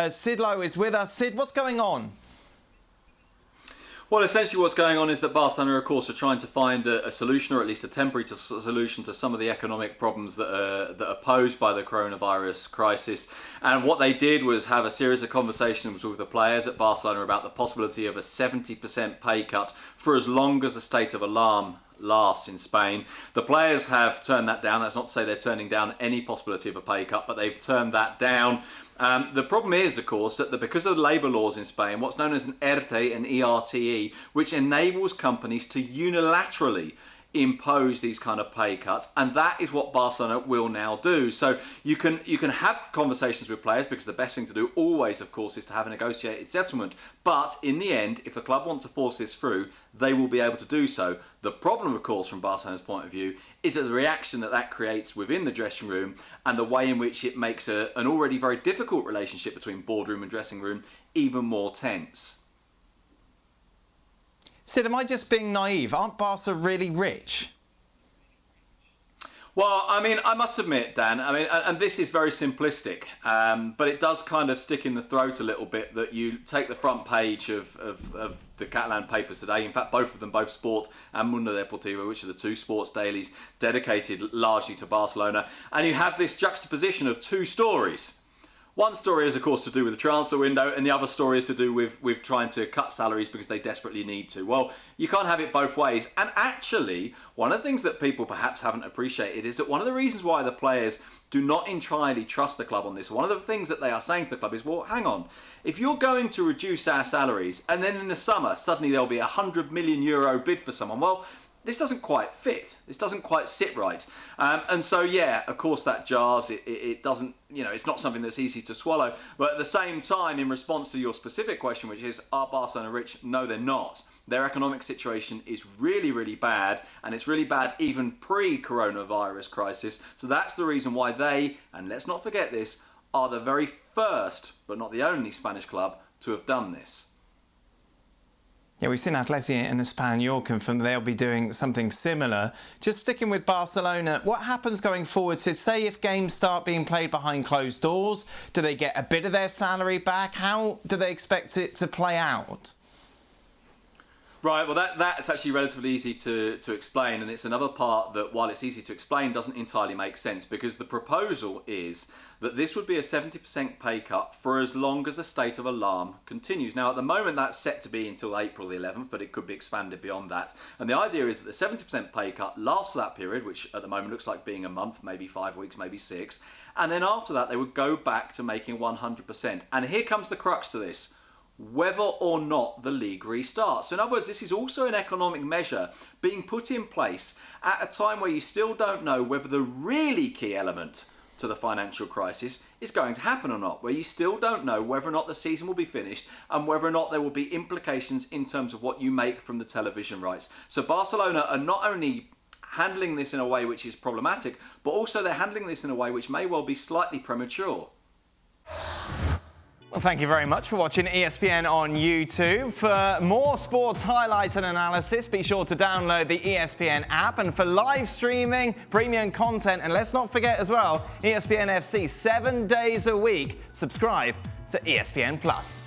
Sid Lowe is with us. Sid, what's going on? Well, essentially what's going on is that Barcelona, of course, are trying to find a solution, or at least a temporary solution to some of the economic problems that are posed by the coronavirus crisis. And what they did was have a series of conversations with the players at Barcelona about the possibility of a 70% pay cut for as long as the state of alarm lasts in Spain. The players have turned that down. That's not to say they're turning down any possibility of a pay cut, but they've turned that down. The problem is, of course, that because of the labour laws in Spain, what's known as an ERTE and ERTE, which enables companies to unilaterally impose these kind of pay cuts, and that is what Barcelona will now do. So you can have conversations with players, because the best thing to do always, of course, is to have a negotiated settlement. But in the end, if the club wants to force this through, they will be able to do so. The problem, of course, from Barcelona's point of view, is that the reaction that creates within the dressing room, and the way in which it makes an already very difficult relationship between boardroom and dressing room even more tense. Sid, am I just being naive? Aren't Barca really rich? Well, I mean, I must admit, Dan, and this is very simplistic, but it does kind of stick in the throat a little bit that you take the front page of the Catalan papers today, in fact, both of them, both Sport and Mundo Deportivo, which are the two sports dailies dedicated largely to Barcelona, and you have this juxtaposition of two stories. One story is, of course, to do with the transfer window, and the other story is to do with trying to cut salaries because they desperately need to. Well, you can't have it both ways. And actually, one of the things that people perhaps haven't appreciated is that one of the reasons why the players do not entirely trust the club on this, one of the things that they are saying to the club is, well, hang on, if you're going to reduce our salaries, and then in the summer, suddenly there'll be a €100 million bid for someone, well, this doesn't quite fit. This doesn't quite sit right. And so, yeah, of course that jars. It doesn't, it's not something that's easy to swallow. But at the same time, in response to your specific question, which is, are Barcelona rich? No, they're not. Their economic situation is really, really bad. And it's really bad even pre-coronavirus crisis. So that's the reason why they, and let's not forget this, are the very first, but not the only Spanish club to have done this. Yeah, we've seen Atleti and Espanyol confirm they'll be doing something similar. Just sticking with Barcelona, what happens going forward, Sid? Say if games start being played behind closed doors, do they get a bit of their salary back? How do they expect it to play out? Right, well that's actually relatively easy to explain, and it's another part that, while it's easy to explain, doesn't entirely make sense, because the proposal is that this would be a 70% pay cut for as long as the state of alarm continues. Now, at the moment, that's set to be until April the 11th, but it could be expanded beyond that. And the idea is that the 70% pay cut lasts for that period, which at the moment looks like being a month, maybe 5 weeks, maybe 6. And then after that, they would go back to making 100%. And here comes the crux to this: whether or not the league restarts. So in other words, this is also an economic measure being put in place at a time where you still don't know whether the really key element to the financial crisis is going to happen or not, where you still don't know whether or not the season will be finished and whether or not there will be implications in terms of what you make from the television rights. So Barcelona are not only handling this in a way which is problematic, but also they're handling this in a way which may well be slightly premature. Well, thank you very much for watching ESPN on YouTube. For more sports highlights and analysis, be sure to download the ESPN app. And for live streaming, premium content, and let's not forget as well, ESPN FC 7 days a week. Subscribe to ESPN Plus.